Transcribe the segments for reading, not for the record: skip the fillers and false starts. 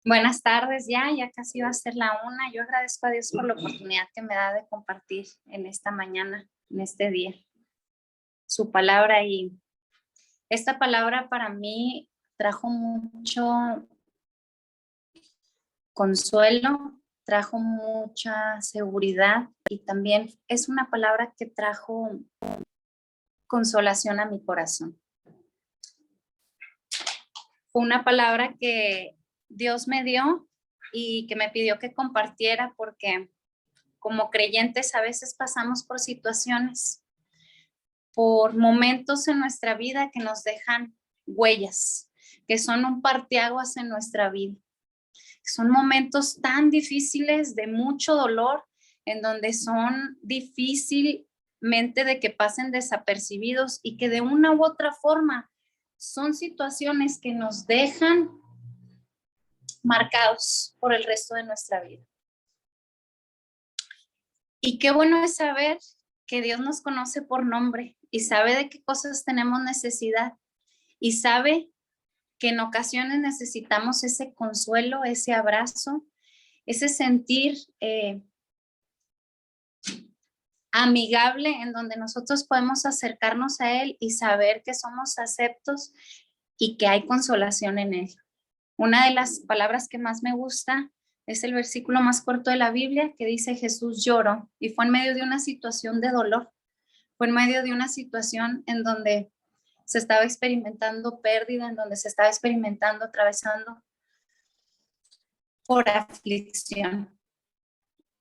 Buenas tardes, ya casi va a ser la una. Yo agradezco a Dios por la oportunidad que me da de compartir en esta mañana, en este día, su palabra. Y esta palabra para mí trajo mucho consuelo, trajo mucha seguridad y también es una palabra que trajo consolación a mi corazón. Fue una palabra que Dios me dio y que me pidió que compartiera porque como creyentes a veces pasamos por situaciones, por momentos en nuestra vida que nos dejan huellas, que son un parteaguas en nuestra vida. Son momentos tan difíciles de mucho dolor, en donde son difícilmente de que pasen desapercibidos y que de una u otra forma son situaciones que nos dejan marcados por el resto de nuestra vida. Y qué bueno es saber que Dios nos conoce por nombre y sabe de qué cosas tenemos necesidad y sabe que en ocasiones necesitamos ese consuelo, ese abrazo, ese sentir amigable en donde nosotros podemos acercarnos a Él y saber que somos aceptos y que hay consolación en Él. Una de las palabras que más me gusta es el versículo más corto de la Biblia que dice: Jesús lloró, y fue en medio de una situación de dolor, fue en medio de una situación en donde se estaba experimentando pérdida, en donde se estaba experimentando, atravesando por aflicción.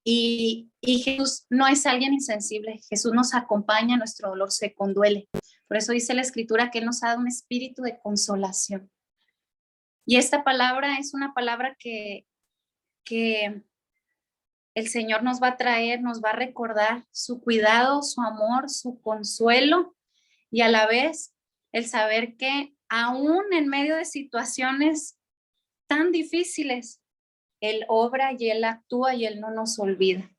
Y Jesús no es alguien insensible, Jesús nos acompaña, nuestro dolor se conduele. Por eso dice la Escritura que Él nos ha dado un espíritu de consolación. Y esta palabra es una palabra que el Señor nos va a traer, nos va a recordar su cuidado, su amor, su consuelo y a la vez el saber que aún en medio de situaciones tan difíciles, Él obra y Él actúa y Él no nos olvida.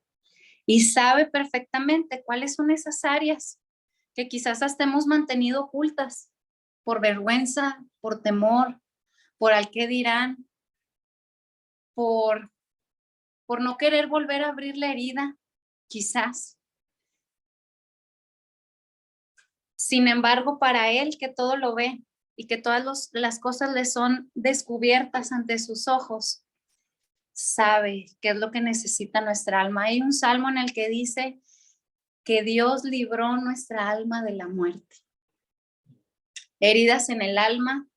Y sabe perfectamente cuáles son esas áreas que quizás hasta hemos mantenido ocultas por vergüenza, por temor, por al qué dirán, por no querer volver a abrir la herida, quizás. Sin embargo, para Él que todo lo ve y que todas las cosas le son descubiertas ante sus ojos, sabe qué es lo que necesita nuestra alma. Hay un salmo en el que dice que Dios libró nuestra alma de la muerte. Heridas en el alma,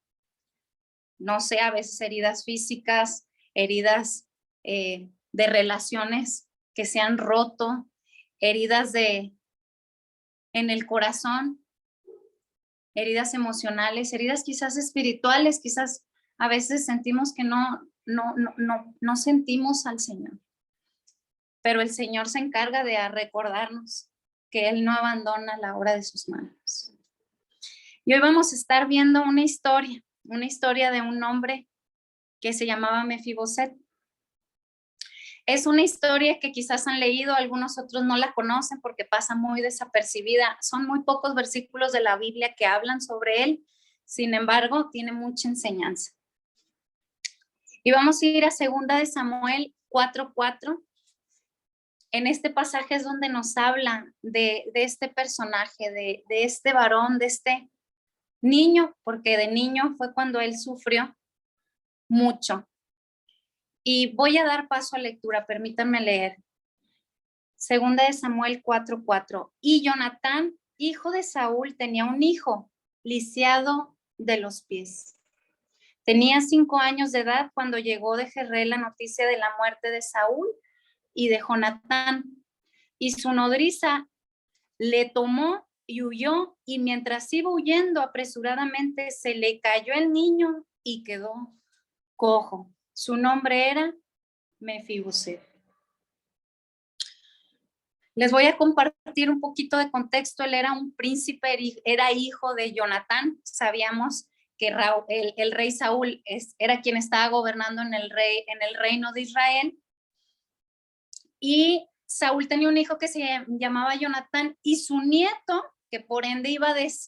no sé, a veces heridas físicas, heridas de relaciones que se han roto, heridas en el corazón, heridas emocionales, heridas quizás espirituales, quizás a veces sentimos que no sentimos al Señor. Pero el Señor se encarga de recordarnos que Él no abandona la obra de sus manos. Y hoy vamos a estar viendo una historia de un hombre que se llamaba Mefiboset. Es una historia que quizás han leído, algunos otros no la conocen porque pasa muy desapercibida. Son muy pocos versículos de la Biblia que hablan sobre él, sin embargo, tiene mucha enseñanza. Y vamos a ir a 2 de Samuel 4:4. En este pasaje es donde nos habla de este personaje, de este varón, de este niño, porque de niño fue cuando él sufrió mucho. Y voy a dar paso a lectura, permítanme leer. 2 de Samuel 4:4. Y Jonatán, hijo de Saúl, tenía un hijo, lisiado de los pies. Tenía 5 años de edad cuando llegó de Jezreel la noticia de la muerte de Saúl y de Jonatán. Y su nodriza le tomó y huyó, y mientras iba huyendo apresuradamente, se le cayó el niño y quedó cojo. Su nombre era Mefiboset. Les voy a compartir un poquito de contexto. Él era un príncipe, era hijo de Jonatán. Sabíamos que el rey Saúl era quien estaba gobernando en el reino de Israel. Y Saúl tenía un hijo que se llamaba Jonatán, y su nieto, que por ende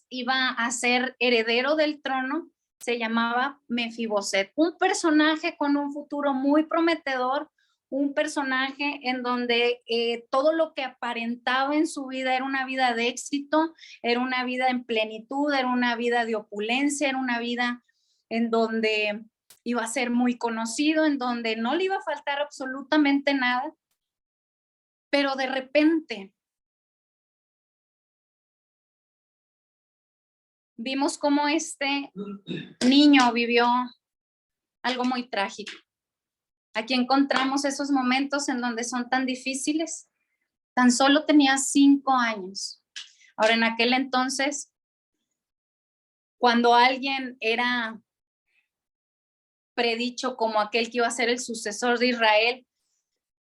iba a ser heredero del trono, se llamaba Mefiboset, un personaje con un futuro muy prometedor, un personaje en donde todo lo que aparentaba en su vida era una vida de éxito, era una vida en plenitud, era una vida de opulencia, era una vida en donde iba a ser muy conocido, en donde no le iba a faltar absolutamente nada, pero de repente vimos cómo este niño vivió algo muy trágico. Aquí encontramos esos momentos en donde son tan difíciles. Tan solo tenía 5 años. Ahora, en aquel entonces, cuando alguien era predicho como aquel que iba a ser el sucesor de Israel,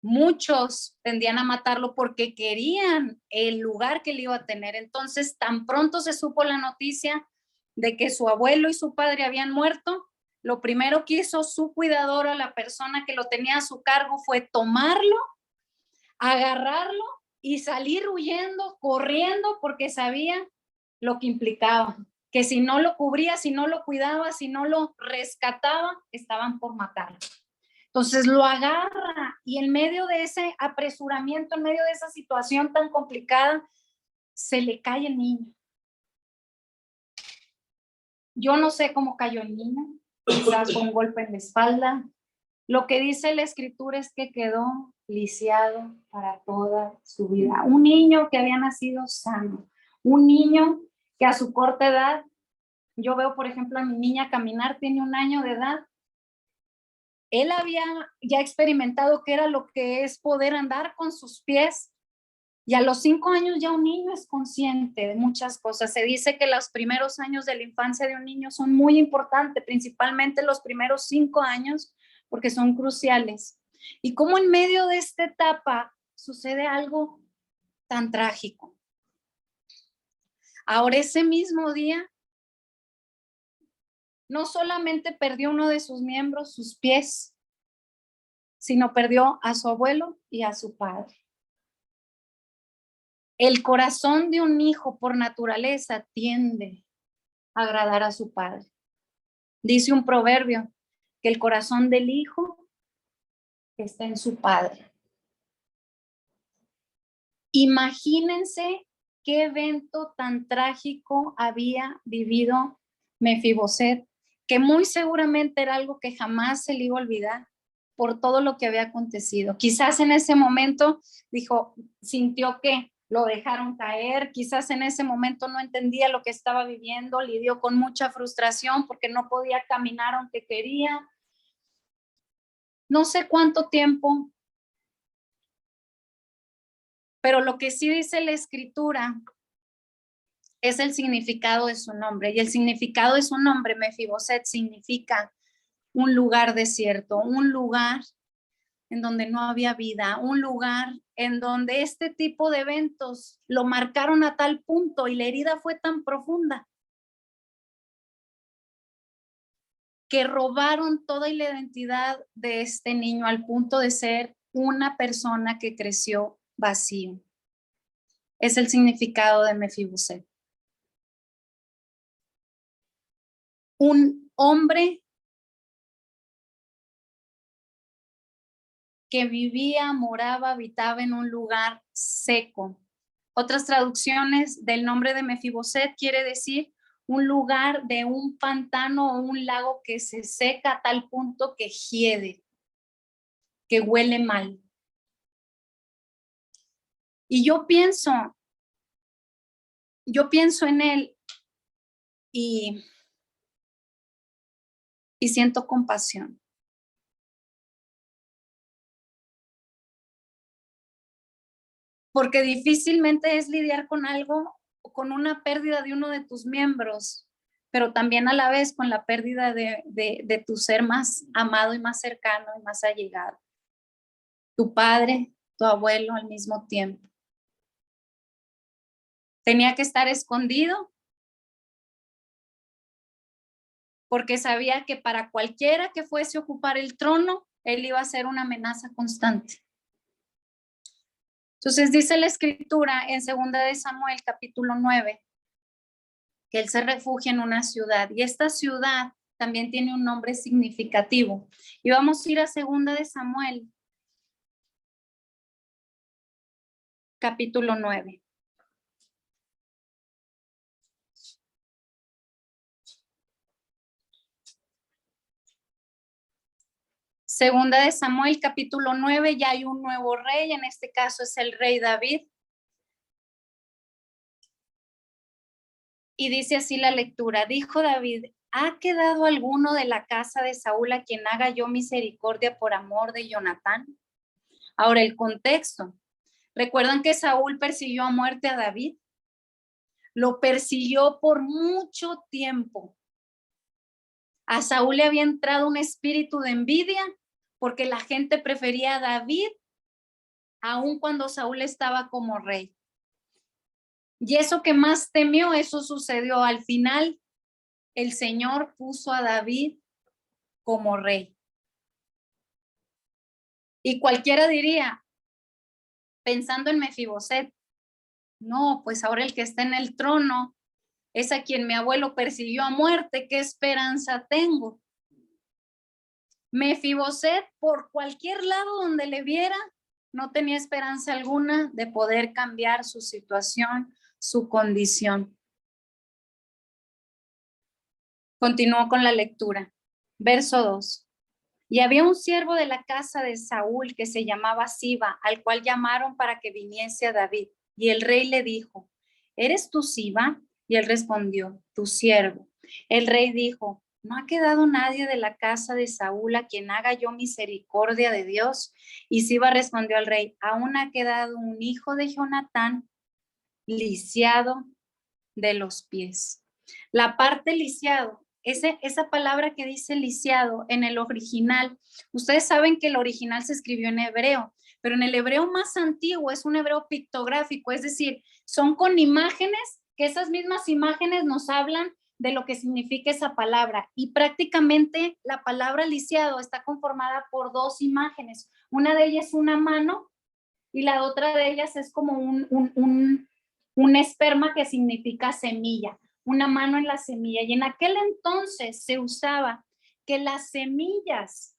muchos tendían a matarlo porque querían el lugar que él iba a tener. Entonces, tan pronto se supo la noticia de que su abuelo y su padre habían muerto, lo primero que hizo su cuidador o la persona que lo tenía a su cargo fue tomarlo, agarrarlo y salir huyendo, corriendo, porque sabía lo que implicaba, que si no lo cubría, si no lo cuidaba, si no lo rescataba, estaban por matarlo. Entonces lo agarra y en medio de ese apresuramiento, en medio de esa situación tan complicada, se le cae el niño. Yo no sé cómo cayó el niño, quizás con un golpe en la espalda. Lo que dice la escritura es que quedó lisiado para toda su vida. Un niño que había nacido sano, un niño que a su corta edad, yo veo por ejemplo a mi niña caminar, tiene 1 año de edad. Él había ya experimentado qué era lo que es poder andar con sus pies. Y a los 5 años ya un niño es consciente de muchas cosas. Se dice que los primeros años de la infancia de un niño son muy importantes, principalmente los primeros 5 años, porque son cruciales. Y cómo en medio de esta etapa sucede algo tan trágico. Ahora, ese mismo día, no solamente perdió uno de sus miembros, sus pies, sino perdió a su abuelo y a su padre. El corazón de un hijo por naturaleza tiende a agradar a su padre. Dice un proverbio que el corazón del hijo está en su padre. Imagínense qué evento tan trágico había vivido Mefiboset, que muy seguramente era algo que jamás se le iba a olvidar por todo lo que había acontecido. Quizás en ese momento sintió que lo dejaron caer, quizás en ese momento no entendía lo que estaba viviendo, lidió con mucha frustración porque no podía caminar aunque quería. No sé cuánto tiempo, pero lo que sí dice la escritura es el significado de su nombre. Y el significado de su nombre, Mefiboset, significa un lugar desierto, un lugar en donde no había vida, un lugar en donde este tipo de eventos lo marcaron a tal punto y la herida fue tan profunda que robaron toda la identidad de este niño al punto de ser una persona que creció vacío. Es el significado de Mefiboset. Un hombre que vivía, moraba, habitaba en un lugar seco. Otras traducciones del nombre de Mefiboset quiere decir un lugar de un pantano o un lago que se seca a tal punto que hiede, que huele mal. Y yo pienso en él y siento compasión. Porque difícilmente es lidiar con algo, con una pérdida de uno de tus miembros, pero también a la vez con la pérdida de tu ser más amado y más cercano y más allegado. Tu padre, tu abuelo al mismo tiempo. Tenía que estar escondido porque sabía que para cualquiera que fuese a ocupar el trono, él iba a ser una amenaza constante. Entonces dice la escritura en 2 de Samuel capítulo 9 que él se refugia en una ciudad y esta ciudad también tiene un nombre significativo. Y vamos a ir a 2 de Samuel, capítulo 9. Segunda de Samuel, capítulo 9, ya hay un nuevo rey, en este caso es el rey David. Y dice así la lectura, dijo David, ¿ha quedado alguno de la casa de Saúl a quien haga yo misericordia por amor de Jonatán? Ahora el contexto. ¿Recuerdan que Saúl persiguió a muerte a David? Lo persiguió por mucho tiempo. A Saúl le había entrado un espíritu de envidia porque la gente prefería a David aun cuando Saúl estaba como rey. Y eso que más temió, eso sucedió. Al final, el Señor puso a David como rey. Y cualquiera diría, pensando en Mefiboset, no, pues ahora el que está en el trono es a quien mi abuelo persiguió a muerte, ¿qué esperanza tengo? Mefiboset, por cualquier lado donde le viera, no tenía esperanza alguna de poder cambiar su situación, su condición. Continuó con la lectura. Verso 2. Y había un siervo de la casa de Saúl que se llamaba Siba, al cual llamaron para que viniese a David. Y el rey le dijo, ¿eres tú Siba? Y él respondió, tu siervo. El rey dijo, ¿no ha quedado nadie de la casa de Saúl a quien haga yo misericordia de Dios? Y Siba respondió al rey, aún ha quedado un hijo de Jonatán, lisiado de los pies. La parte lisiado, esa palabra que dice lisiado en el original, ustedes saben que el original se escribió en hebreo, pero en el hebreo más antiguo es un hebreo pictográfico, es decir, son con imágenes, que esas mismas imágenes nos hablan de lo que significa esa palabra. Y prácticamente la palabra lisiado está conformada por 2 imágenes. Una de ellas es una mano y la otra de ellas es como un esperma que significa semilla, una mano en la semilla. Y en aquel entonces se usaba que las semillas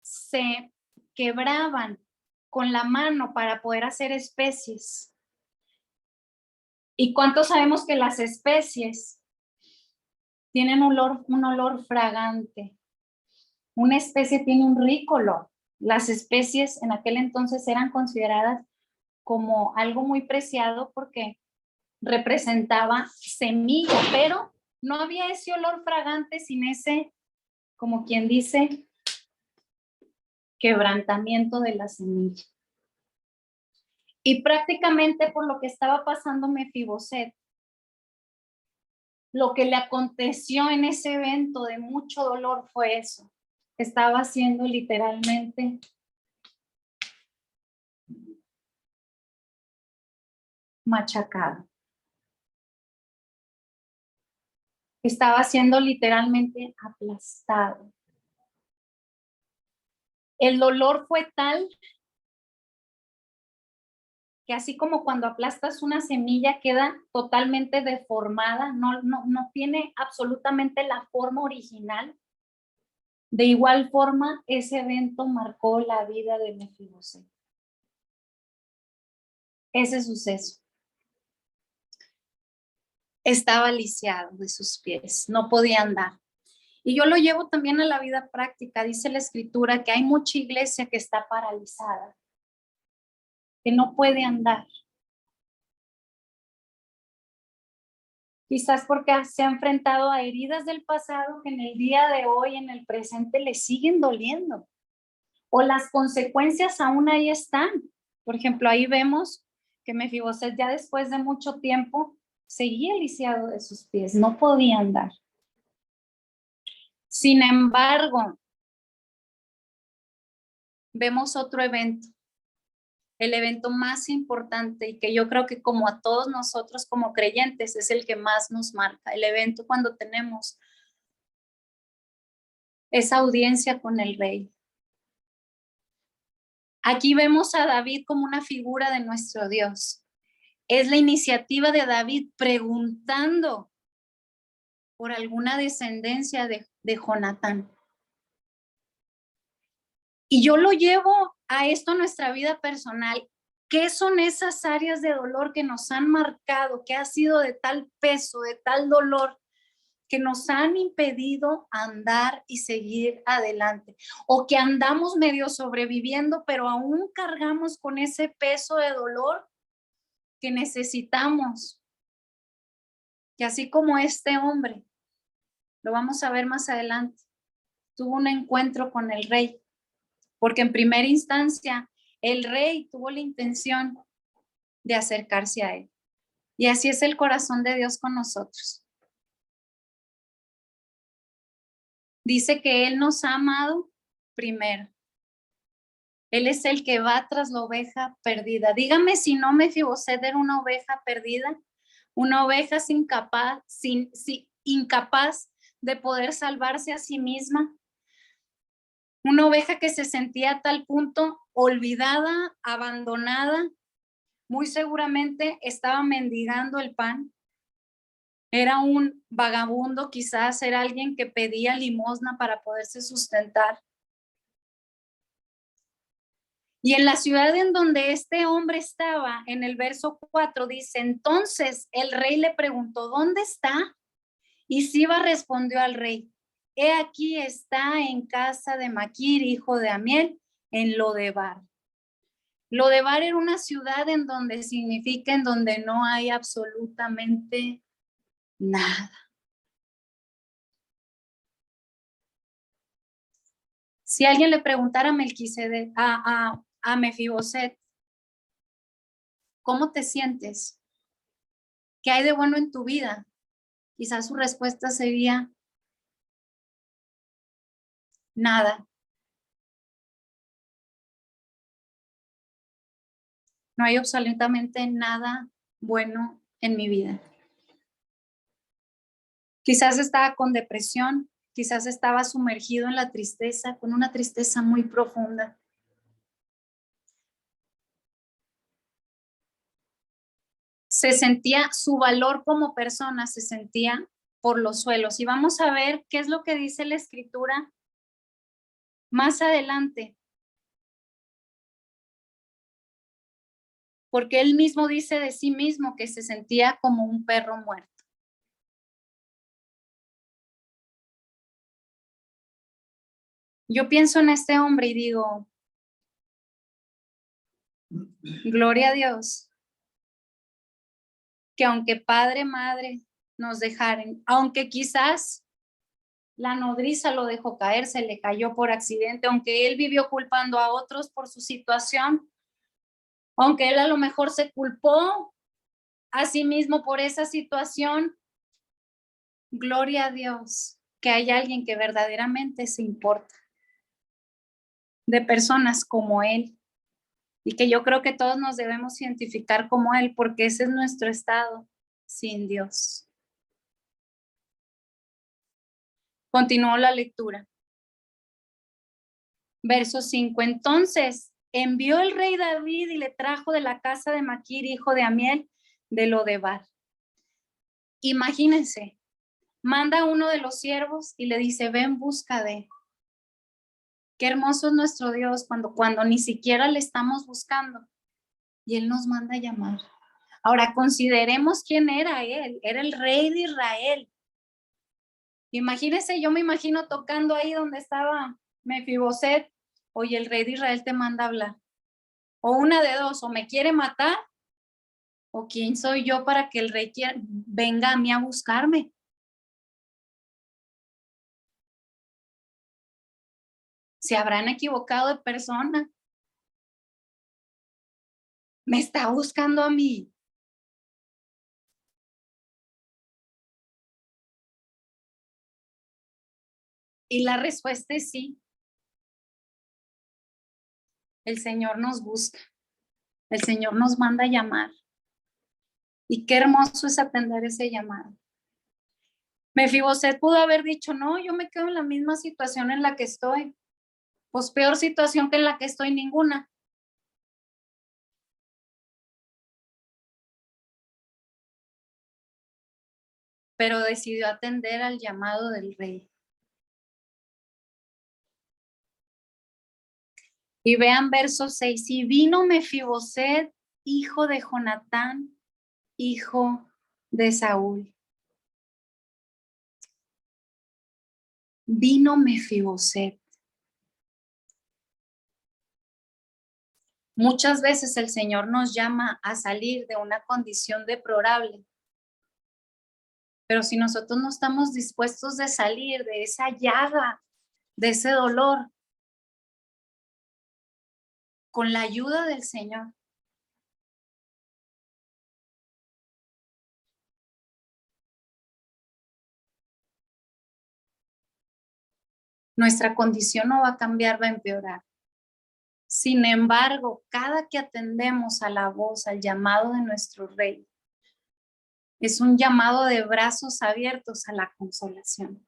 se quebraban con la mano para poder hacer especies. ¿Y cuánto sabemos que las especies tienen un olor fragante? Una especie tiene un rico olor. Las especies en aquel entonces eran consideradas como algo muy preciado porque representaba semilla, pero no había ese olor fragante sin ese, como quien dice, quebrantamiento de la semilla. Y prácticamente por lo que estaba pasando Mefiboset, lo que le aconteció en ese evento de mucho dolor fue eso. Estaba siendo literalmente machacado. Estaba siendo literalmente aplastado. El dolor fue tal que así como cuando aplastas una semilla queda totalmente deformada, no tiene absolutamente la forma original. De igual forma, ese evento marcó la vida de Mefiboset. Ese suceso. Estaba lisiado de sus pies, no podía andar. Y yo lo llevo también a la vida práctica. Dice la escritura que hay mucha iglesia que está paralizada, que no puede andar. Quizás porque se ha enfrentado a heridas del pasado que en el día de hoy, en el presente, le siguen doliendo. O las consecuencias aún ahí están. Por ejemplo, ahí vemos que Mefiboset ya después de mucho tiempo seguía lisiado de sus pies, no podía andar. Sin embargo, vemos otro evento, el evento más importante y que yo creo que como a todos nosotros como creyentes es el que más nos marca, el evento cuando tenemos esa audiencia con el rey. Aquí vemos a David como una figura de nuestro Dios. Es la iniciativa de David preguntando por alguna descendencia de Jonatán. Y yo lo llevo a esto, a nuestra vida personal. ¿Qué son esas áreas de dolor que nos han marcado, que ha sido de tal peso, de tal dolor, que nos han impedido andar y seguir adelante? O que andamos medio sobreviviendo, pero aún cargamos con ese peso de dolor que necesitamos. Que así como este hombre, lo vamos a ver más adelante, tuvo un encuentro con el rey, porque en primera instancia el rey tuvo la intención de acercarse a él. Y así es el corazón de Dios con nosotros. Dice que Él nos ha amado primero. Él es el que va tras la oveja perdida. Dígame si no Mefiboset era una oveja perdida, una oveja incapaz de poder salvarse a sí misma. Una oveja que se sentía a tal punto olvidada, abandonada. Muy seguramente estaba mendigando el pan. Era un vagabundo, quizás era alguien que pedía limosna para poderse sustentar. Y en la ciudad en donde este hombre estaba, en el verso 4 dice, entonces el rey le preguntó, ¿dónde está? Y Siba respondió al rey, he aquí está en casa de Maquir, hijo de Amiel, en Lodebar. Lodebar era una ciudad en donde significa en donde no hay absolutamente nada. Si alguien le preguntara a Melquisedec, a Mefiboset, ¿cómo te sientes? ¿Qué hay de bueno en tu vida? Quizás su respuesta sería nada. No hay absolutamente nada bueno en mi vida. Quizás estaba con depresión, quizás estaba sumergido en la tristeza, con una tristeza muy profunda. Se sentía, su valor como persona se sentía por los suelos. Y vamos a ver qué es lo que dice la escritura más adelante. Porque él mismo dice de sí mismo que se sentía como un perro muerto. Yo pienso en este hombre y digo, gloria a Dios, que aunque padre, madre nos dejaren, aunque quizás la nodriza lo dejó caer, se le cayó por accidente, aunque él vivió culpando a otros por su situación, aunque él a lo mejor se culpó a sí mismo por esa situación, gloria a Dios que hay alguien que verdaderamente se importa de personas como él y que yo creo que todos nos debemos identificar como él porque ese es nuestro estado sin Dios. Continuó la lectura. Verso 5. Entonces envió el rey David y le trajo de la casa de Maquir, hijo de Amiel, de Lodebar. Imagínense, manda a uno de los siervos y le dice, ven, busca de. Qué hermoso es nuestro Dios cuando ni siquiera le estamos buscando y él nos manda a llamar. Ahora consideremos quién era él. Era el rey de Israel. Imagínense, yo me imagino tocando ahí donde estaba Mefiboset. Oye, el rey de Israel te manda a hablar. O una de dos, o me quiere matar, o quién soy yo para que el rey venga a mí a buscarme. Se habrán equivocado de persona. Me está buscando a mí. Y la respuesta es sí. El Señor nos busca. El Señor nos manda a llamar. Y qué hermoso es atender ese llamado. Mefiboset pudo haber dicho, no, yo me quedo en la misma situación en la que estoy. Pues peor situación que en la que estoy, ninguna. pero decidió atender al llamado del rey. Y vean verso 6, y vino Mefiboset, hijo de Jonatán, hijo de Saúl. Vino Mefiboset. Muchas veces el Señor nos llama a salir de una condición deplorable, pero si nosotros no estamos dispuestos de salir de esa llaga, de ese dolor, con la ayuda del Señor, nuestra condición no va a cambiar, va a empeorar. Sin embargo, cada que atendemos a la voz, al llamado de nuestro Rey, es un llamado de brazos abiertos a la consolación.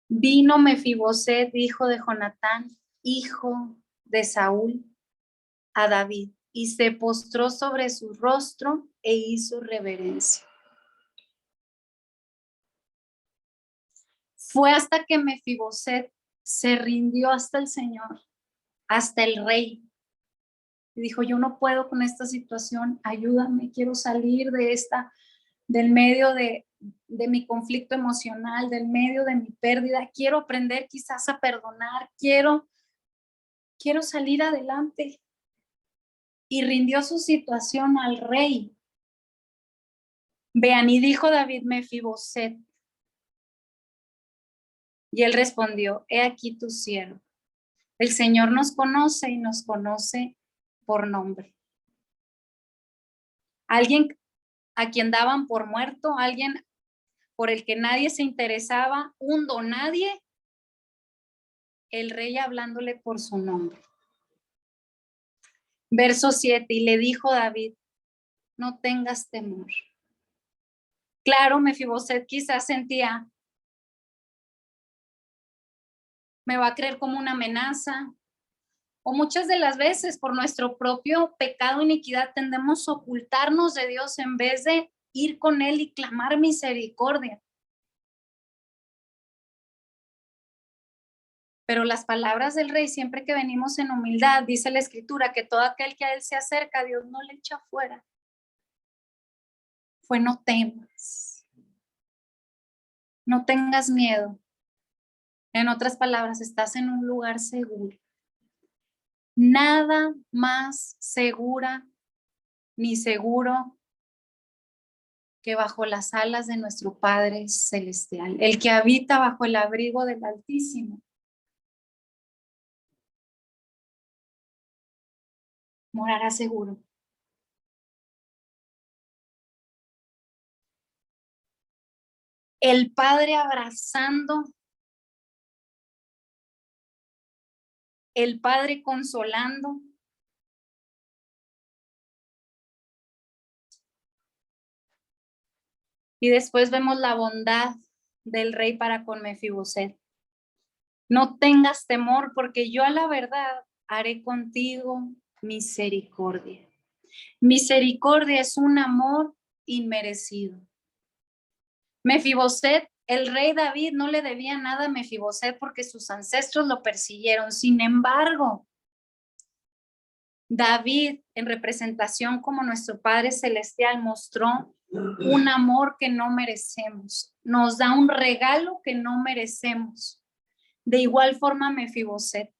Vino Mefiboset, hijo de Jonatán, hijo de Saúl, a David, y se postró sobre su rostro e hizo reverencia. Fue hasta que Mefiboset se rindió hasta el Señor, hasta el rey. Y dijo, yo no puedo con esta situación, ayúdame, quiero salir del medio de mi conflicto emocional, del medio de mi pérdida, quiero aprender quizás a perdonar, quiero salir adelante. Y rindió su situación al rey. Vean, y dijo David Mefiboset, y él respondió, he aquí tu siervo. El Señor nos conoce y nos conoce por nombre. Alguien a quien daban por muerto, alguien por el que nadie se interesaba, un donadie, el rey hablándole por su nombre. Verso 7, y le dijo David, no tengas temor. Claro, Mefiboset quizás sentía, me va a creer como una amenaza, o muchas de las veces por nuestro propio pecado e iniquidad tendemos a ocultarnos de Dios en vez de ir con Él y clamar misericordia. Pero las palabras del rey, siempre que venimos en humildad, dice la escritura que todo aquel que a Él se acerca, Dios no le echa fuera. Fue no temas, no tengas miedo. En otras palabras, estás en un lugar seguro. Nada más segura ni seguro que bajo las alas de nuestro Padre Celestial, el que habita bajo el abrigo del Altísimo. Morará seguro. El Padre abrazando, el Padre consolando. Y después vemos la bondad del rey para con Mefiboset. No tengas temor, porque yo a la verdad haré contigo misericordia. Misericordia es un amor inmerecido. Mefiboset, el rey David no le debía nada a Mefiboset porque sus ancestros lo persiguieron. Sin embargo, David, en representación como nuestro Padre Celestial, mostró un amor que no merecemos. Nos da un regalo que no merecemos. De igual forma, Mefiboset.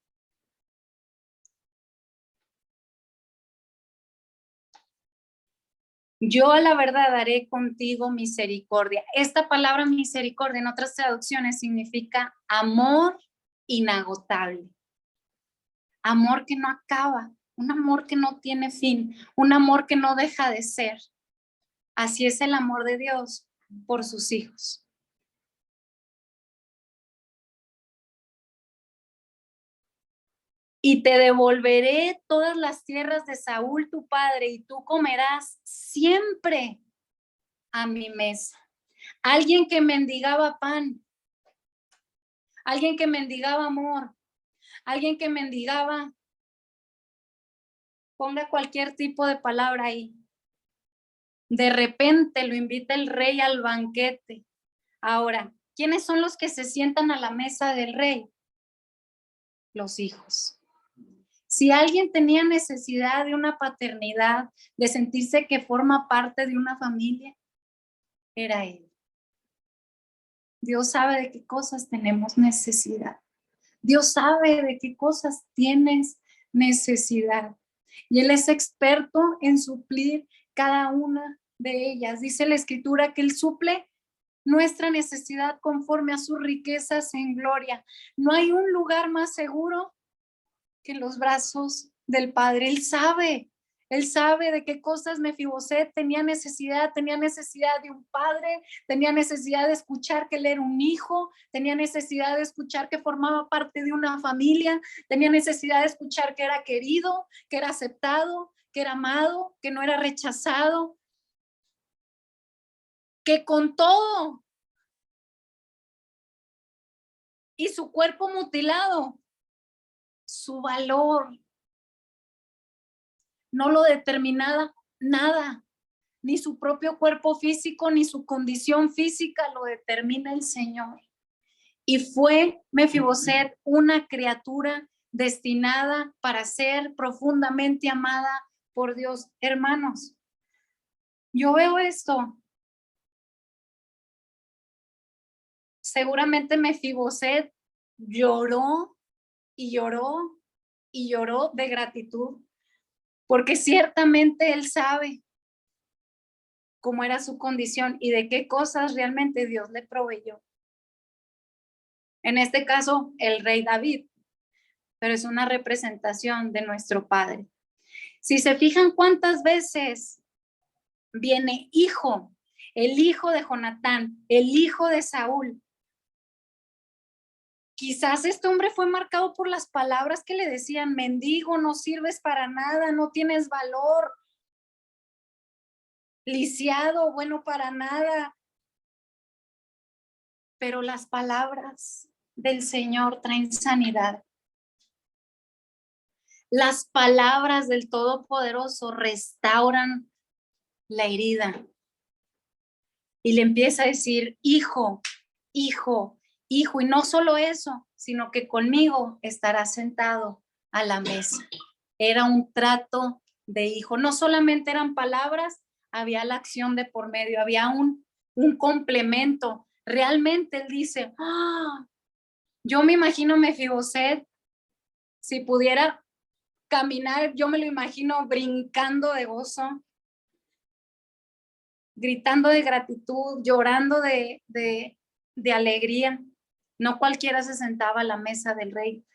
Yo a la verdad haré contigo misericordia. Esta palabra misericordia en otras traducciones significa amor inagotable. Amor que no acaba, un amor que no tiene fin, un amor que no deja de ser. Así es el amor de Dios por sus hijos. Y te devolveré todas las tierras de Saúl tu padre, y tú comerás siempre a mi mesa. Alguien que mendigaba pan, alguien que mendigaba amor, alguien que mendigaba, ponga cualquier tipo de palabra ahí. De repente lo invita el rey al banquete. Ahora, ¿quiénes son los que se sientan a la mesa del rey? Los hijos. Si alguien tenía necesidad de una paternidad, de sentirse que forma parte de una familia, era él. Dios sabe de qué cosas tenemos necesidad. Dios sabe de qué cosas tienes necesidad. Y Él es experto en suplir cada una de ellas. Dice la Escritura que Él suple nuestra necesidad conforme a sus riquezas en gloria. No hay un lugar más seguro que en los brazos del Padre. Él sabe de qué cosas Mefiboset tenía necesidad de un padre, tenía necesidad de escuchar que él era un hijo, tenía necesidad de escuchar que formaba parte de una familia, tenía necesidad de escuchar que era querido, que era aceptado, que era amado, que no era rechazado, que con todo y su cuerpo mutilado, su valor no lo determinaba nada, ni su propio cuerpo físico, ni su condición física lo determina el Señor. Y fue Mefiboset una criatura destinada para ser profundamente amada por Dios. Hermanos, yo veo esto. Seguramente Mefiboset lloró y lloró y lloró de gratitud, porque ciertamente él sabe cómo era su condición y de qué cosas realmente Dios le proveyó. En este caso, el rey David, pero es una representación de nuestro Padre. Si se fijan cuántas veces viene hijo, el hijo de Jonatán, el hijo de Saúl. Quizás este hombre fue marcado por las palabras que le decían: mendigo, no sirves para nada, no tienes valor, lisiado, bueno para nada. Pero las palabras del Señor traen sanidad. Las palabras del Todopoderoso restauran la herida. Y le empieza a decir: hijo, hijo, hijo. Y no solo eso, sino que conmigo estarás sentado a la mesa. Era un trato de hijo. No solamente eran palabras, había la acción de por medio, había un complemento. Realmente él dice: yo me imagino Mefiboset, si pudiera caminar, yo me lo imagino brincando de gozo, gritando de gratitud, llorando de alegría. No cualquiera se sentaba a la mesa del rey,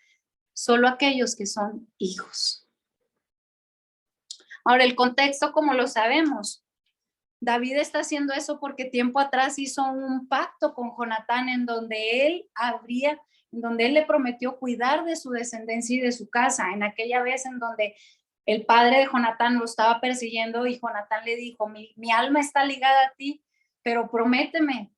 solo aquellos que son hijos. Ahora, el contexto, como lo sabemos, David está haciendo eso porque tiempo atrás hizo un pacto con Jonatán en donde él le prometió cuidar de su descendencia y de su casa, en aquella vez en donde el padre de Jonatán lo estaba persiguiendo y Jonatán le dijo: mi alma está ligada a ti, pero prométeme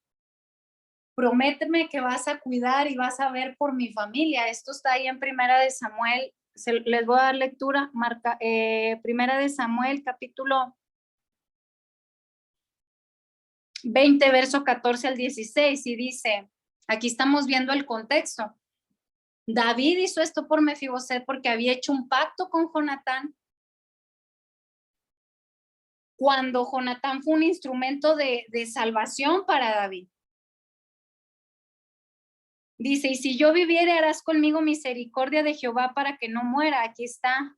que vas a cuidar y vas a ver por mi familia. Esto está ahí en Primera de Samuel, les voy a dar lectura, Primera de Samuel, capítulo 20, verso 14 al 16, y dice, aquí estamos viendo el contexto. David hizo esto por Mefiboset porque había hecho un pacto con Jonatán. Cuando Jonatán fue un instrumento de salvación para David. Dice: y si yo viviere, harás conmigo misericordia de Jehová para que no muera. Aquí está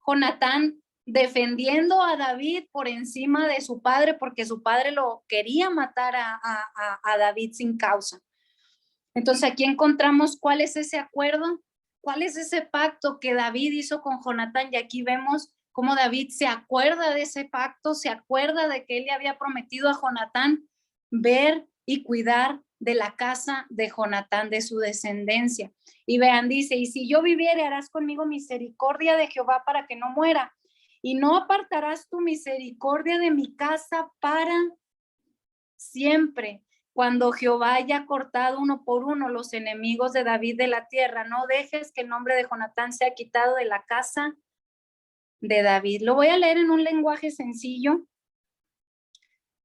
Jonatán defendiendo a David por encima de su padre, porque su padre lo quería matar a David sin causa. Entonces aquí encontramos cuál es ese acuerdo, cuál es ese pacto que David hizo con Jonatán, y aquí vemos cómo David se acuerda de ese pacto, se acuerda de que él le había prometido a Jonatán ver y cuidar de la casa de Jonatán, de su descendencia. Y vean, dice: y si yo viviere, harás conmigo misericordia de Jehová para que no muera, y no apartarás tu misericordia de mi casa para siempre. Cuando Jehová haya cortado uno por uno los enemigos de David de la tierra, no dejes que el nombre de Jonatán sea quitado de la casa de David. Lo voy a leer en un lenguaje sencillo.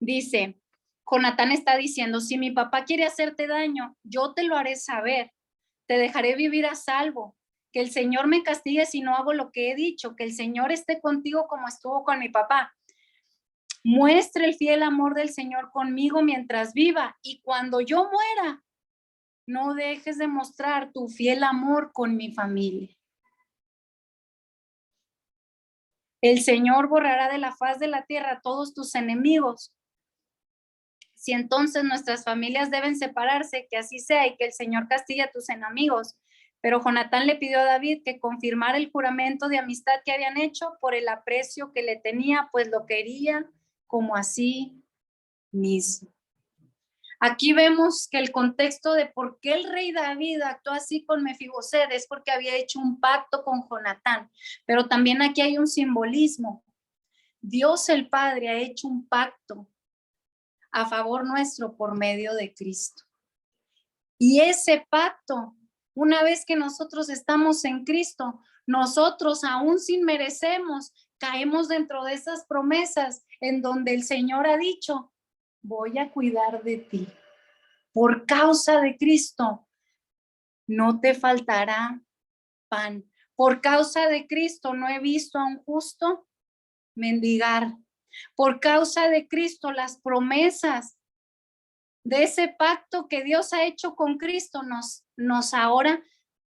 Dice, Jonatán está diciendo, si mi papá quiere hacerte daño, yo te lo haré saber. Te dejaré vivir a salvo. Que el Señor me castigue si no hago lo que he dicho. Que el Señor esté contigo como estuvo con mi papá. Muestre el fiel amor del Señor conmigo mientras viva. Y cuando yo muera, no dejes de mostrar tu fiel amor con mi familia. El Señor borrará de la faz de la tierra a todos tus enemigos. Si entonces nuestras familias deben separarse, que así sea y que el Señor castigue a tus enemigos. Pero Jonatán le pidió a David que confirmara el juramento de amistad que habían hecho por el aprecio que le tenía, pues lo quería como así mismo. Aquí vemos que el contexto de por qué el rey David actuó así con Mefiboset es porque había hecho un pacto con Jonatán, pero también aquí hay un simbolismo. Dios el Padre ha hecho un pacto a favor nuestro por medio de Cristo. Y ese pacto, una vez que nosotros estamos en Cristo, nosotros aún sin merecemos, caemos dentro de esas promesas en donde el Señor ha dicho, voy a cuidar de ti. Por causa de Cristo, no te faltará pan. Por causa de Cristo, no he visto a un justo mendigar. Por causa de Cristo, las promesas de ese pacto que Dios ha hecho con Cristo ahora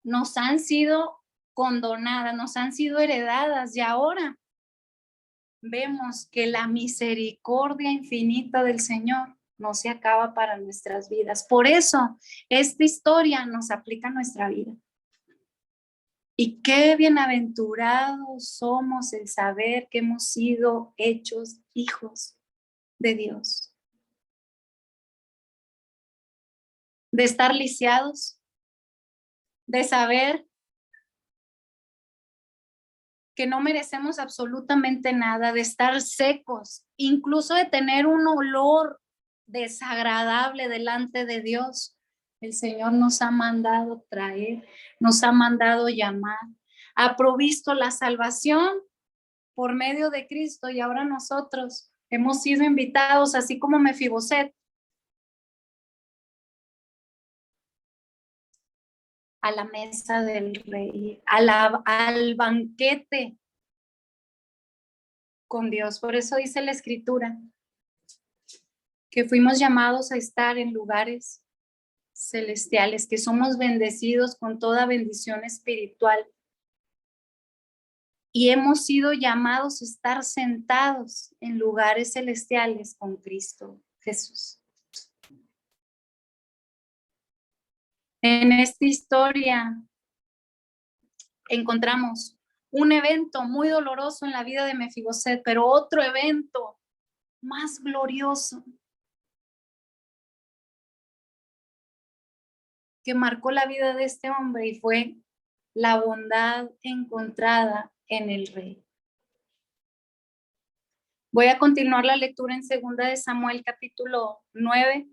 nos han sido condonadas, nos han sido heredadas y ahora vemos que la misericordia infinita del Señor no se acaba para nuestras vidas. Por eso esta historia nos aplica a nuestra vida. Y qué bienaventurados somos el saber que hemos sido hechos hijos de Dios. De estar lisiados, de saber que no merecemos absolutamente nada, de estar secos, incluso de tener un olor desagradable delante de Dios. El Señor nos ha mandado traer, nos ha mandado llamar, ha provisto la salvación por medio de Cristo y ahora nosotros hemos sido invitados, así como Mefiboset, a la mesa del rey, al banquete con Dios. Por eso dice la Escritura que fuimos llamados a estar en lugares celestiales, que somos bendecidos con toda bendición espiritual y hemos sido llamados a estar sentados en lugares celestiales con Cristo Jesús. En esta historia encontramos un evento muy doloroso en la vida de Mefiboset, pero otro evento más glorioso que marcó la vida de este hombre y fue la bondad encontrada en el rey. Voy a continuar la lectura en 2 de Samuel capítulo 9.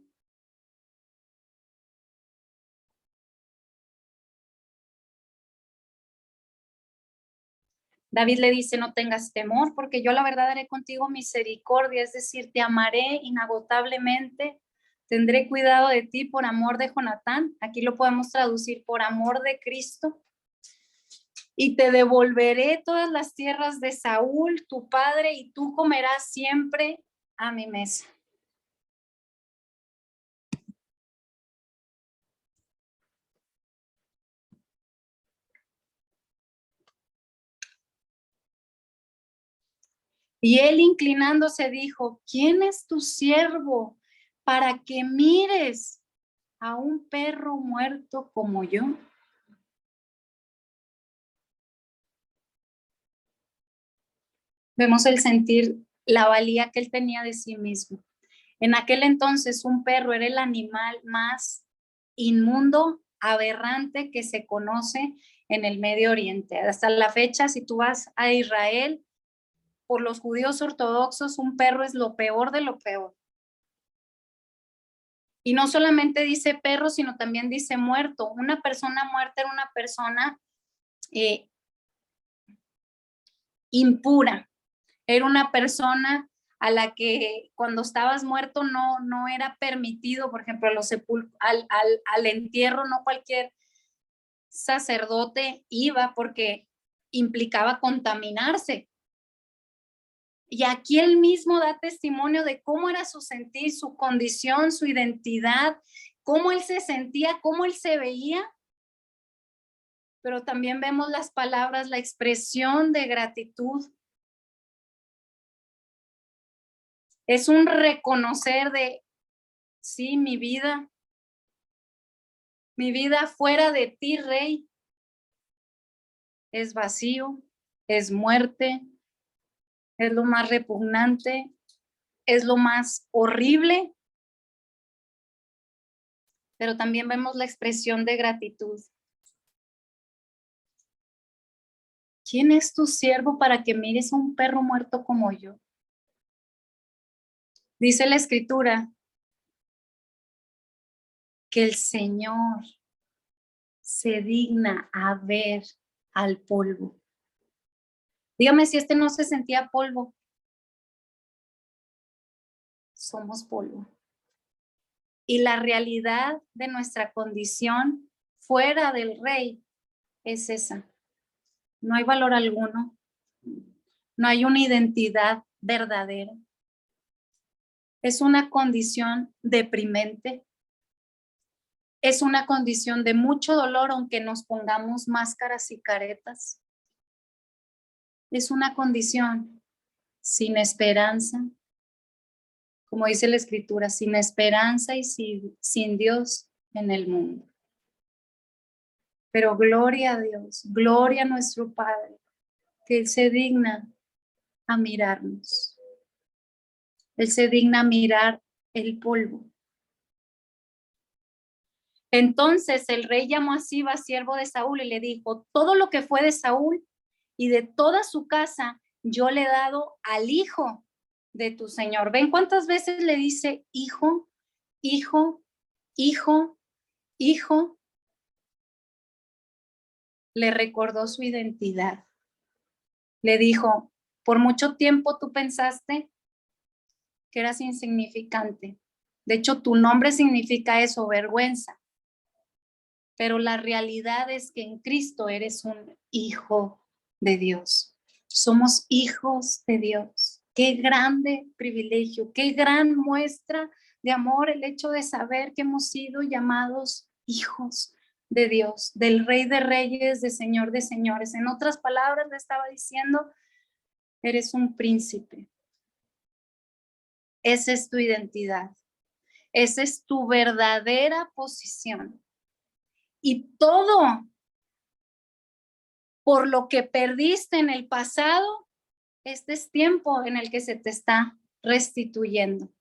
David le dice, no tengas temor, porque yo la verdad haré contigo misericordia, es decir, te amaré inagotablemente, tendré cuidado de ti por amor de Jonatán, aquí lo podemos traducir por amor de Cristo, y te devolveré todas las tierras de Saúl, tu padre, y tú comerás siempre a mi mesa. Y él inclinándose dijo, ¿quién es tu siervo para que mires a un perro muerto como yo? Vemos el sentir, la valía que él tenía de sí mismo. En aquel entonces un perro era el animal más inmundo, aberrante que se conoce en el Medio Oriente. Hasta la fecha, si tú vas a Israel, por los judíos ortodoxos, un perro es lo peor de lo peor. Y no solamente dice perro, sino también dice muerto. Una persona muerta era una persona impura. Era una persona a la que cuando estabas muerto no era permitido, por ejemplo, al entierro, no cualquier sacerdote iba porque implicaba contaminarse. Y aquí él mismo da testimonio de cómo era su sentir, su condición, su identidad, cómo él se sentía, cómo él se veía. Pero también vemos las palabras, la expresión de gratitud. Es un reconocer de, sí, mi vida fuera de ti, Rey, es vacío, es muerte, es lo más repugnante, es lo más horrible. Pero también vemos la expresión de gratitud. ¿Quién es tu siervo para que mires a un perro muerto como yo? Dice la Escritura que el Señor se digna a ver al polvo. Dígame si este no se sentía polvo. Somos polvo. Y la realidad de nuestra condición fuera del Rey es esa. No hay valor alguno. No hay una identidad verdadera. Es una condición deprimente. Es una condición de mucho dolor, aunque nos pongamos máscaras y caretas. Es una condición sin esperanza, como dice la Escritura, sin esperanza y sin Dios en el mundo. Pero gloria a Dios, gloria a nuestro Padre, que Él se digna a mirarnos. Él se digna a mirar el polvo. Entonces el rey llamó a Siba, siervo de Saúl, y le dijo: todo lo que fue de Saúl y de toda su casa, yo le he dado al hijo de tu señor. ¿Ven cuántas veces le dice hijo, hijo, hijo, hijo? Le recordó su identidad. Le dijo: por mucho tiempo tú pensaste que eras insignificante. De hecho, tu nombre significa eso, vergüenza. Pero la realidad es que en Cristo eres un hijo de Dios. Somos hijos de Dios. Qué grande privilegio, qué gran muestra de amor el hecho de saber que hemos sido llamados hijos de Dios, del Rey de Reyes, de Señor de Señores. En otras palabras, le estaba diciendo: eres un príncipe. Esa es tu identidad. Esa es tu verdadera posición. Y todo por lo que perdiste en el pasado, este es tiempo en el que se te está restituyendo.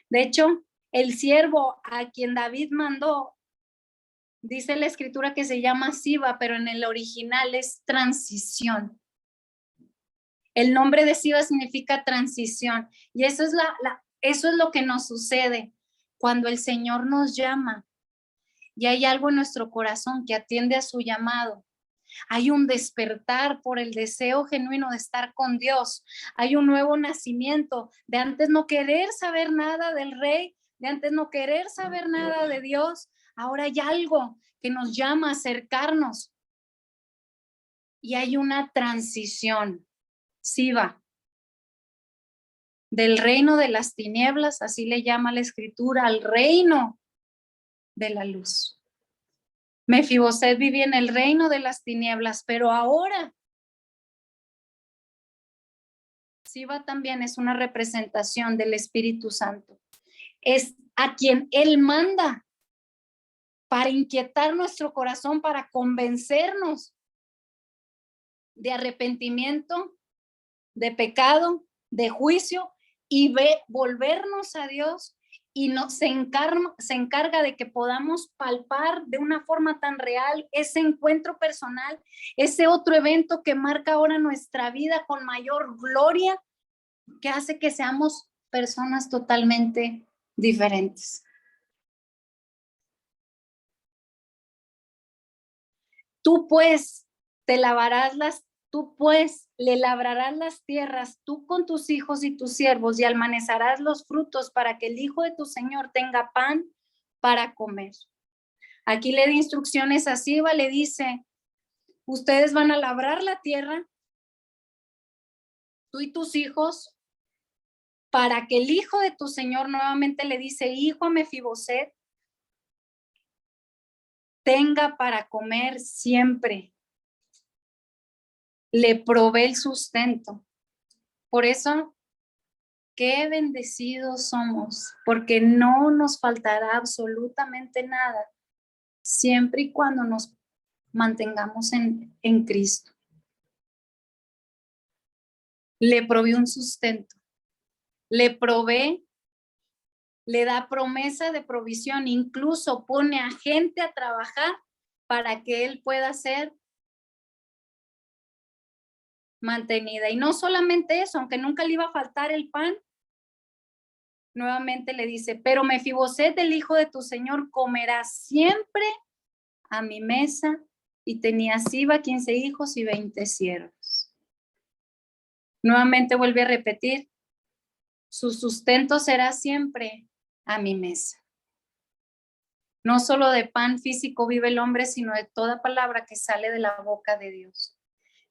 De hecho, el siervo a quien David mandó, dice la Escritura que se llama Siba, pero en el original es transición. El nombre de Siba significa transición. Y eso es, eso es lo que nos sucede cuando el Señor nos llama y hay algo en nuestro corazón que atiende a su llamado. Hay un despertar por el deseo genuino de estar con Dios. Hay un nuevo nacimiento de antes no querer saber nada del Rey, de antes no querer saber nada de Dios. Ahora hay algo que nos llama a acercarnos. Y hay una transición, Siba, del reino de las tinieblas, así le llama la Escritura, al reino de la luz. Mefiboset vivía en el reino de las tinieblas, pero ahora Siba también es una representación del Espíritu Santo. Es a quien Él manda para inquietar nuestro corazón, para convencernos de arrepentimiento, de pecado, de juicio y volvernos a Dios. Y se encarga de que podamos palpar de una forma tan real ese encuentro personal, ese otro evento que marca ahora nuestra vida con mayor gloria, que hace que seamos personas totalmente diferentes. Tú pues te lavarás Tú pues le labrarás las tierras, tú con tus hijos y tus siervos, y almacenarás los frutos para que el hijo de tu señor tenga pan para comer. Aquí le da instrucciones a Siba, le dice, ustedes van a labrar la tierra, tú y tus hijos, para que el hijo de tu señor, nuevamente le dice, hijo a Mefiboset, tenga para comer siempre. Le provee el sustento. Por eso, qué bendecidos somos, porque no nos faltará absolutamente nada, siempre y cuando nos mantengamos en Cristo. Le provee un sustento, le provee, le da promesa de provisión, incluso pone a gente a trabajar para que él pueda ser mantenida. Y no solamente eso, aunque nunca le iba a faltar el pan, nuevamente le dice, pero Mefiboset, el hijo de tu señor, comerá siempre a mi mesa, y tenía Siba 15 hijos y 20 siervos. Nuevamente vuelve a repetir, su sustento será siempre a mi mesa. No solo de pan físico vive el hombre, sino de toda palabra que sale de la boca de Dios.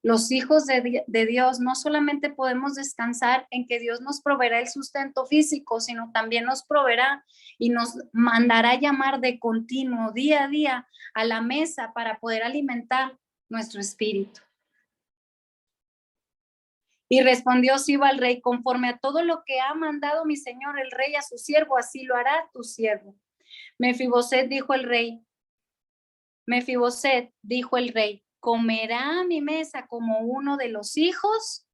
Los hijos de Dios no solamente podemos descansar en que Dios nos proveerá el sustento físico, sino también nos proveerá y nos mandará llamar de continuo, día a día, a la mesa para poder alimentar nuestro espíritu. Y respondió Siba al rey, conforme a todo lo que ha mandado mi señor el rey a su siervo, así lo hará tu siervo. Mefiboset dijo el rey, comerá a mi mesa como uno de los hijos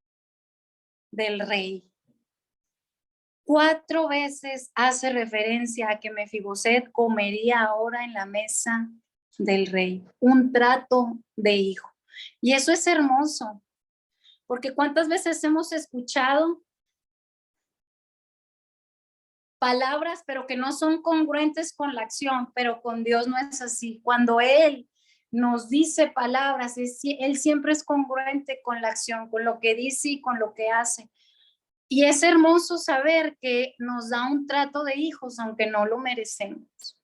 del rey. 4 veces hace referencia a que Mefiboset comería ahora en la mesa del rey, un trato de hijo. Y eso es hermoso, porque cuántas veces hemos escuchado palabras, pero que no son congruentes con la acción, pero con Dios no es así. Cuando Él nos dice palabras, Él siempre es congruente con la acción, con lo que dice y con lo que hace. Y es hermoso saber que nos da un trato de hijos, aunque no lo merecemos.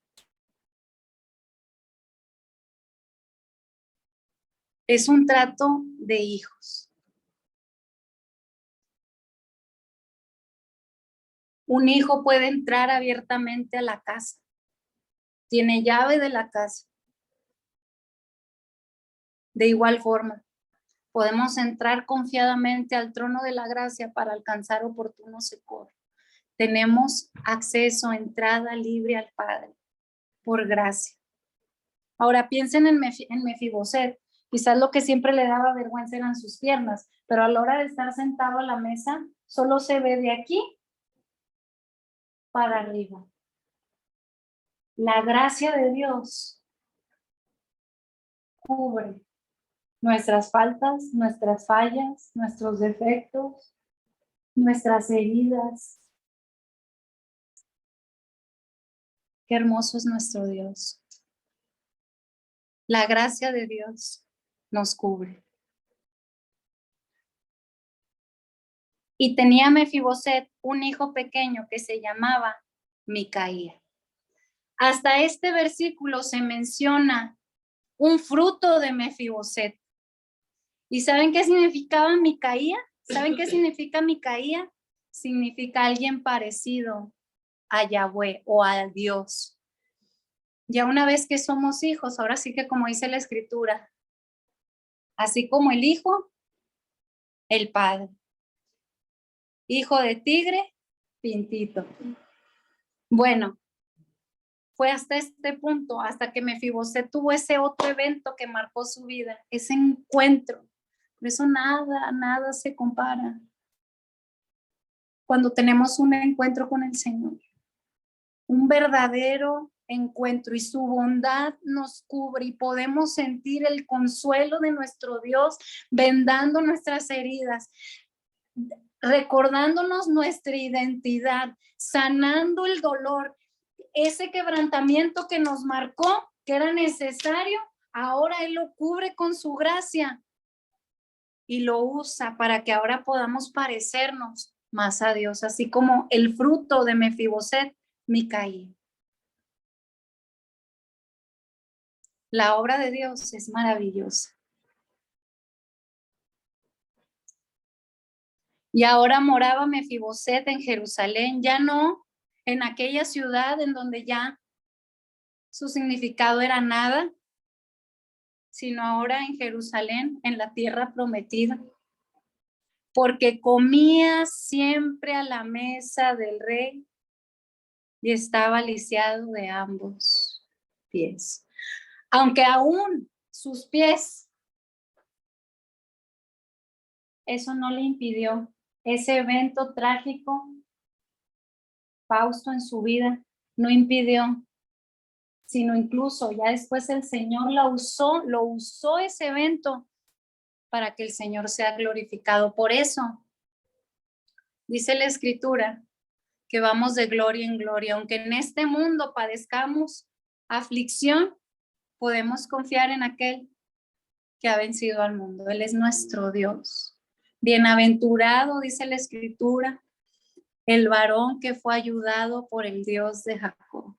Es un trato de hijos. Un hijo puede entrar abiertamente a la casa. Tiene llave de la casa. De igual forma, podemos entrar confiadamente al trono de la gracia para alcanzar oportuno socorro. Tenemos acceso, entrada libre al Padre, por gracia. Ahora piensen en Mefiboset. Quizás lo que siempre le daba vergüenza eran sus piernas, pero a la hora de estar sentado a la mesa, solo se ve de aquí para arriba. La gracia de Dios cubre nuestras faltas, nuestras fallas, nuestros defectos, nuestras heridas. Qué hermoso es nuestro Dios. La gracia de Dios nos cubre. Y tenía Mefiboset un hijo pequeño que se llamaba Micaía. Hasta este versículo se menciona un fruto de Mefiboset. ¿Y saben qué significaba Micaía? ¿Saben qué significa Micaía? Significa alguien parecido a Yahweh o a Dios. Ya una vez que somos hijos, ahora sí que como dice la escritura, así como el hijo, el padre. Hijo de tigre, pintito. Bueno, fue hasta este punto, hasta que Mefiboset tuvo ese otro evento que marcó su vida, ese encuentro. Por eso nada se compara cuando tenemos un encuentro con el Señor. Un verdadero encuentro, y su bondad nos cubre y podemos sentir el consuelo de nuestro Dios vendando nuestras heridas, recordándonos nuestra identidad, sanando el dolor, ese quebrantamiento que nos marcó, que era necesario, ahora Él lo cubre con su gracia y lo usa para que ahora podamos parecernos más a Dios, así como el fruto de Mefiboset, Micaía. La obra de Dios es maravillosa. Y ahora moraba Mefiboset en Jerusalén, ya no en aquella ciudad en donde ya su significado era nada, sino ahora en Jerusalén, en la tierra prometida, porque comía siempre a la mesa del rey y estaba lisiado de ambos pies. Aunque aún sus pies, eso no le impidió ese evento trágico, Fausto en su vida, no impidió, sino incluso ya después el Señor lo usó ese evento para que el Señor sea glorificado. Por eso, dice la Escritura, que vamos de gloria en gloria. Aunque en este mundo padezcamos aflicción, podemos confiar en aquel que ha vencido al mundo. Él es nuestro Dios. Bienaventurado, dice la Escritura, el varón que fue ayudado por el Dios de Jacob,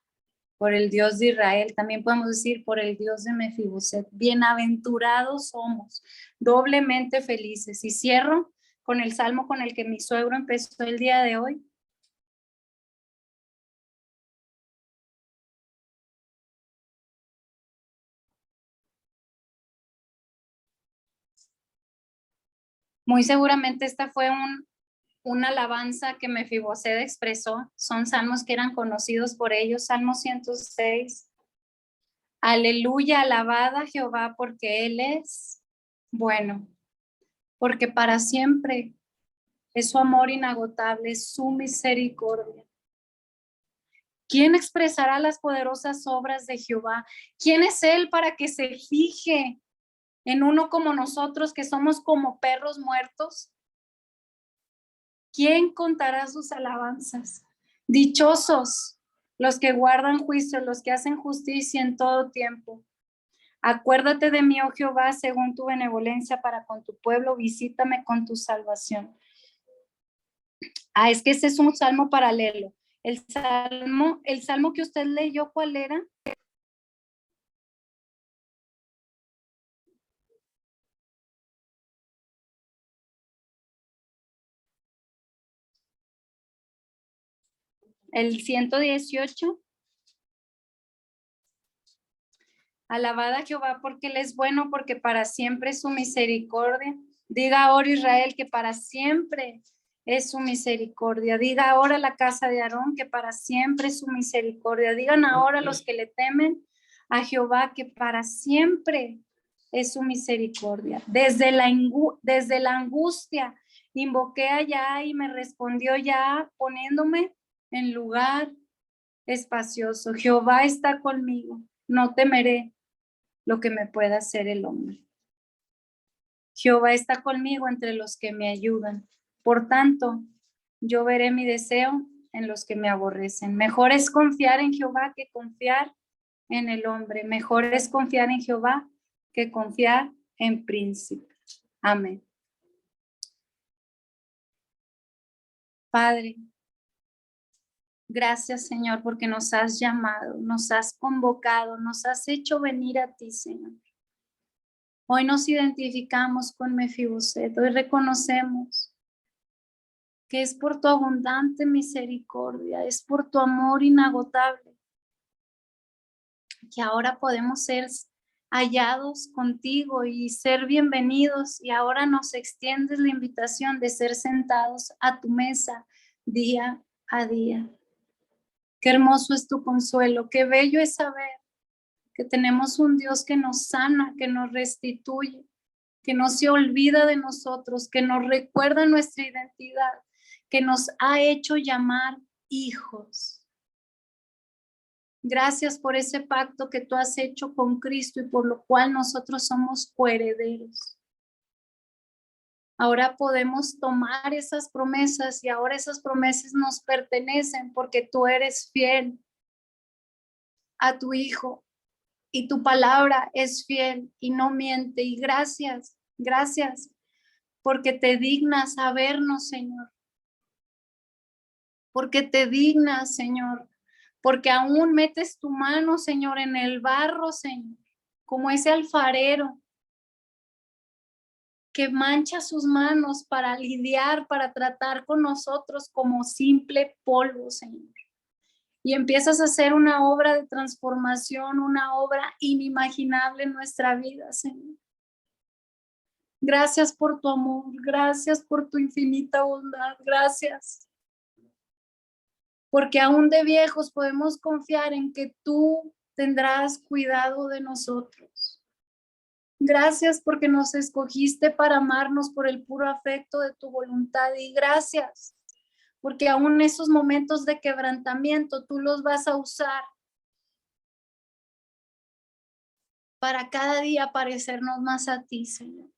por el Dios de Israel. También podemos decir por el Dios de Mefiboset. Bienaventurados somos, doblemente felices. Y cierro con el salmo con el que mi suegro empezó el día de hoy. Muy seguramente esta fue una alabanza que Mefiboset expresó. Son salmos que eran conocidos por ellos. Salmo 106. Aleluya, alabada a Jehová porque Él es bueno, porque para siempre es su amor inagotable, es su misericordia. ¿Quién expresará las poderosas obras de Jehová? ¿Quién es Él para que se fije en uno como nosotros que somos como perros muertos? ¿Quién contará sus alabanzas? Dichosos los que guardan juicio, los que hacen justicia en todo tiempo. Acuérdate de mí, oh Jehová, según tu benevolencia para con tu pueblo, visítame con tu salvación. Es que ese es un salmo paralelo. El salmo que usted leyó, ¿cuál era? El 118. Alabada a Jehová porque Él es bueno, porque para siempre es su misericordia. Diga ahora Israel que para siempre es su misericordia. Diga ahora la casa de Aarón que para siempre es su misericordia. Digan ahora los que le temen a Jehová que para siempre es su misericordia. Desde la angustia invoqué allá y me respondió ya poniéndome en lugar espacioso. Jehová está conmigo, no temeré lo que me pueda hacer el hombre. Jehová está conmigo entre los que me ayudan. Por tanto, yo veré mi deseo en los que me aborrecen. Mejor es confiar en Jehová que confiar en el hombre. Mejor es confiar en Jehová que confiar en príncipe. Amén. Padre, gracias, Señor, porque nos has llamado, nos has convocado, nos has hecho venir a ti, Señor. Hoy nos identificamos con Mefiboset, hoy reconocemos que es por tu abundante misericordia, es por tu amor inagotable, que ahora podemos ser hallados contigo y ser bienvenidos, y ahora nos extiendes la invitación de ser sentados a tu mesa día a día. Qué hermoso es tu consuelo, qué bello es saber que tenemos un Dios que nos sana, que nos restituye, que no se olvida de nosotros, que nos recuerda nuestra identidad, que nos ha hecho llamar hijos. Gracias por ese pacto que tú has hecho con Cristo y por lo cual nosotros somos coherederos. Ahora podemos tomar esas promesas y ahora esas promesas nos pertenecen porque tú eres fiel a tu Hijo y tu palabra es fiel y no miente. Y gracias, gracias porque te dignas a vernos, Señor. Porque te dignas, Señor. Porque aún metes tu mano, Señor, en el barro, Señor, como ese alfarero que mancha sus manos para lidiar, para tratar con nosotros como simple polvo, Señor. Y empiezas a hacer una obra de transformación, una obra inimaginable en nuestra vida, Señor. Gracias por tu amor, gracias por tu infinita bondad, gracias. Porque aún de viejos podemos confiar en que tú tendrás cuidado de nosotros. Gracias porque nos escogiste para amarnos por el puro afecto de tu voluntad, y gracias porque aún esos momentos de quebrantamiento tú los vas a usar para cada día parecernos más a ti, Señor.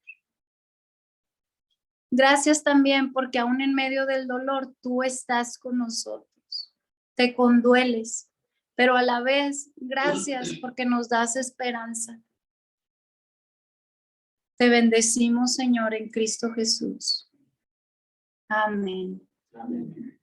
Gracias también porque aún en medio del dolor tú estás con nosotros, te condueles, pero a la vez gracias porque nos das esperanza. Te bendecimos, Señor, en Cristo Jesús. Amén. Amén.